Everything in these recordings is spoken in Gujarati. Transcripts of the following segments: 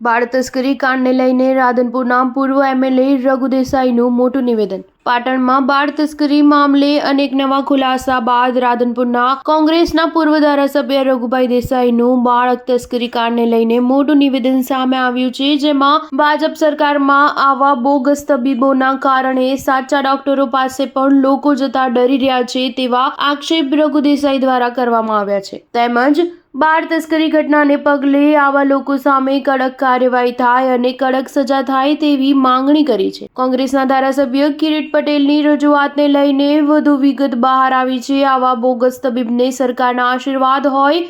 બાળ તસ્કરી કાંડને લઈને રાધનપુરના પૂર્વ એમએલએ રઘુ દેસાઈનું મોટું નિવેદન. પાટણમાં બાળ તસ્કરી મામલે અનેક નવા ખુલાસા બાદ રાધનપુરના કોંગ્રેસના પૂર્વ ધારાસભ્ય રઘુભાઈ દેસાઈનું બાળક તસ્કરી કાંડને લઈને મોટું નિવેદન સામે આવ્યું છે, જેમાં ભાજપ સરકારમાં આવા બોગસ તબીબોના કારણે સાચા ડોક્ટરો પાસે પણ લોકો જતા ડરી રહ્યા છે તેવા આક્ષેપ રઘુ દેસાઈ દ્વારા કરવામાં આવ્યા છે. તેમજ બાળ તસ્કરી ઘટનાને પગલે આવા લોકો સામે કડક કાર્યવાહી થાય અને કડક સજા થાય તેવી માંગણી કરી છે. કોંગ્રેસના ધારાસભ્ય કિરીટ પટેલની રજૂઆતને લઈને વધુ વિગત બહાર આવી છે. આવા બોગસ તબીબને સરકારના આશીર્વાદ હોય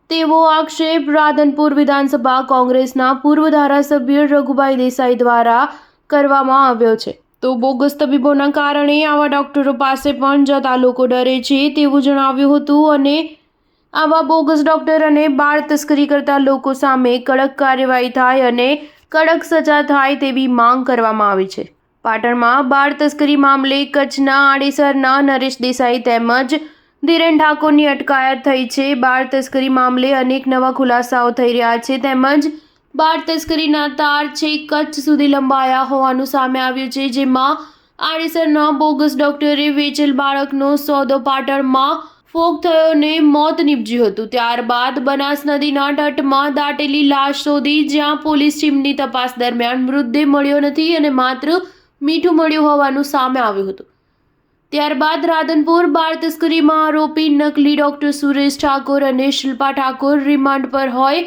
તેવો આક્ષેપ રાધનપુર વિધાનસભા કોંગ્રેસના પૂર્વ ધારાસભ્ય રઘુભાઈ દેસાઈ દ્વારા કરવામાં આવ્યો છે. તો બોગસ તબીબોના કારણે આવા ડોક્ટરો પાસે પણ જતા લોકો ડરે છે તેવું જણાવ્યું હતું અને આવા બોગસ ડોક્ટર અને બાળ તસ્કરી કરતા લોકો સામે કડક કાર્યવાહી થાય અને કડક સજા થાય તેવી માંગ કરવામાં આવી છે. પાટણમાં બાળ તસ્કરી મામલે કચ્છના આડેસરના નરેશ દેસાઈ તેમજ ધીરેન ઠાકોરની અટકાયત થઈ છે. બાળ તસ્કરી મામલે અનેક નવા ખુલાસાઓ થઈ રહ્યા છે તેમજ બાળ તસ્કરીના તાર છેક કચ્છ સુધી લંબાયા હોવાનું સામે આવ્યું છે, જેમાં આડેસરના બોગસ ડોક્ટરે વેચેલ બાળકનો સોદો પાટણમાં ફોક થયો ને મોત નીપજ્યું હતું. ત્યારબાદ બનાસ નદીના તટમાં દાટેલી લાશ શોધી, જ્યાં પોલીસ ટીમની તપાસ દરમિયાન મૃતદેહ મળ્યો નથી અને માત્ર મીઠું મળ્યું હોવાનું સામે આવ્યું હતું. ત્યારબાદ રાધનપુર બાળ તસ્કરીમાં આરોપી નકલી ડોક્ટર સુરેશ ઠાકોર અને શિલ્પા ઠાકોર રિમાન્ડ પર હોય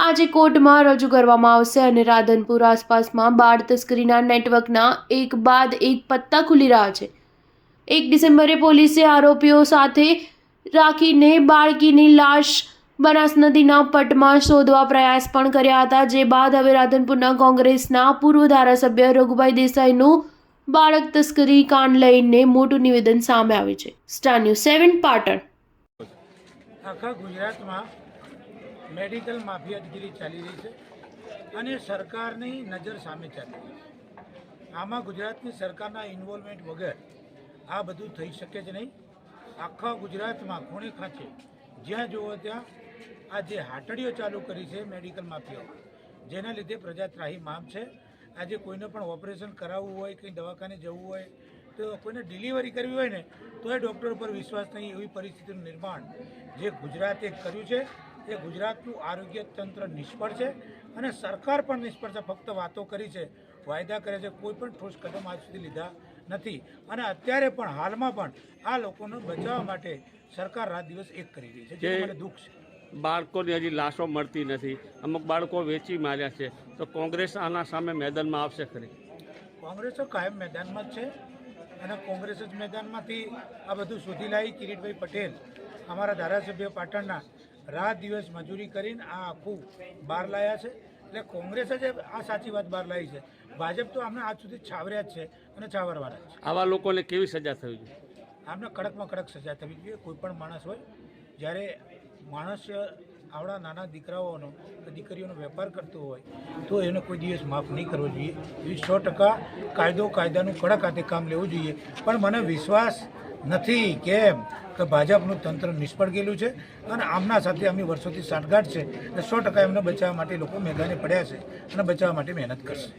આજે કોર્ટમાં રજૂ કરવામાં આવશે અને રાધનપુર આસપાસમાં બાળ તસ્કરીના નેટવર્કના એક બાદ એક પત્તા ખુલી રહ્યા છે. 1 ડિસેમ્બરે પોલીસે આરોપીઓ સાથે રાખીને બાળકીની લાશ બનાસ નદીના પટમાં શોધવા પ્રયાસ પણ કર્યા હતા, જે બાદ હવે રાધનપુરના કોંગ્રેસના પૂર્વ ધારાસભ્ય રઘુભાઈ દેસાઈનું બાળક તસ્કરી કાંડ લઈને મોટું નિવેદન સામે આવ્યું છે. Star news 7 Patan. આખા ગુજરાતમાં મેડિકલ માફિયાગીરી ચાલી રહી છે અને સરકારની નજર સામે ચાલી રહી છે. આમાં ગુજરાતની સરકારના ઇન્વોલ્વમેન્ટ વગર આ બધું થઈ શકે જ નહીં. આખા ગુજરાતમાં ખૂણે ખાંચે જ્યાં જુઓ ત્યાં આ જે હાટડીઓ ચાલુ કરી છે મેડિકલ માફિયાઓ, જેના લીધે પ્રજા ત્રાહીમામ છે. આજે કોઈને પણ ઓપરેશન કરાવવું હોય, કંઈ દવાખાને જવું હોય, તો કોઈને ડિલિવરી કરવી હોય ને તો એ ડૉક્ટર ઉપર વિશ્વાસ નહીં, એવી પરિસ્થિતિનું નિર્માણ જે ગુજરાતે કર્યું છે. એ ગુજરાતનું આરોગ્ય તંત્ર નિષ્ફળ છે અને સરકાર પણ નિષ્ફળ છે. ફક્ત વાતો કરી છે, વાયદા કરે છે, કોઈ પણ ઠોસ કદમ આજ સુધી લીધા નથી. અને અત્યારે પણ હાલમાં પણ આ લોકોને બચાવવા માટે સરકાર રાત દિવસ એક કરી રહી છે, જે મને દુઃખ છે. બાળકોની હજી લાશો મળતી નથી, અમુક બાળકો વેચી માર્યા છે, તો કોંગ્રેસ આના સામે મેદાનમાં આવશે ખરી? કોંગ્રેસ તો કાયમ મેદાનમાં જ છે અને કોંગ્રેસ જ મેદાનમાંથી આ બધું શોધી લાવી. કિરીટભાઈ પટેલ અમારા ધારાસભ્ય પાટણના રાત દિવસ મજૂરી કરીને આ આખું બહાર લાવ્યા છે. એટલે કોંગ્રેસ જ આ સાચી વાત બહાર લાવી છે. ભાજપ તો આમને આજ સુધી છાવર્યા જ છે અને છાવરવાના છે. આવા લોકોને કેવી સજા થવી જોઈએ? આમને કડકમાં કડક સજા થવી જોઈએ. કોઈ પણ માણસ હોય, જ્યારે માણસ આવડા નાના દીકરાઓનો કે દીકરીઓનો વેપાર કરતો હોય તો એને કોઈ દિવસ માફ નહીં કરવો જોઈએ. એ 100% કાયદાનું કડક હાથે કામ લેવું જોઈએ. પણ મને વિશ્વાસ નથી કેમ કે ભાજપનું તંત્ર નિષ્ફળ ગયેલું છે અને આમના સાથે અમે વર્ષોથી સાંઠગાંઠ છે એટલે 100% એમને બચાવવા માટે લોકો મેદાને પડ્યા છે અને બચાવવા માટે મહેનત કરશે.